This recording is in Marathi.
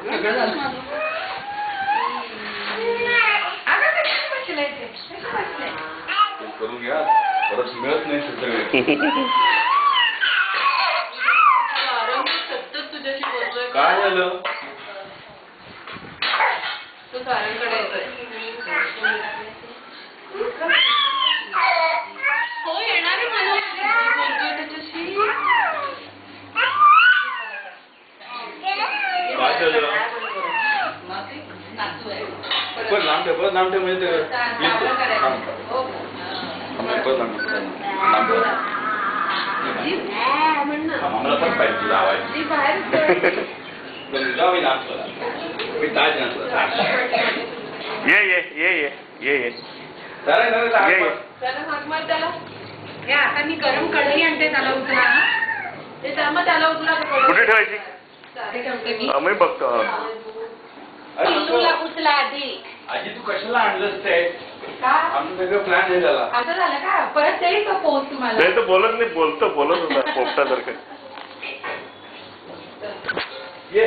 सगळं झालं माझं. करून घ्या परत मिळत नाही सगळे. तुझ्याशी बोलतोय काय झालं तो साऱ्यांकडे येतोय. हो येणार आहे मला बोलतोय त्याच्याशी. काय झालं नातू आहे पण लांब ठेव परत लांब ठेव म्हणजे आम्हाला पण पाहिजे लावायची जाऊ नाचला मी ताज नाचला ये त्याला हाक मार त्याला. हे आता मी गरम कढई आणते त्याला उचला ना. ते त्यामुळे त्याला उचला. कुठे ठेवायची ठेवते मी. मी बघतो. उचला आधी. आजी तू कशाला आणलंस ते आमचं सगळं प्लॅन हे झाला. असं झालं का परत ते तो पोच तुम्हाला. नाही तर बोलत नाही बोलत होता पोपटासारखं. ये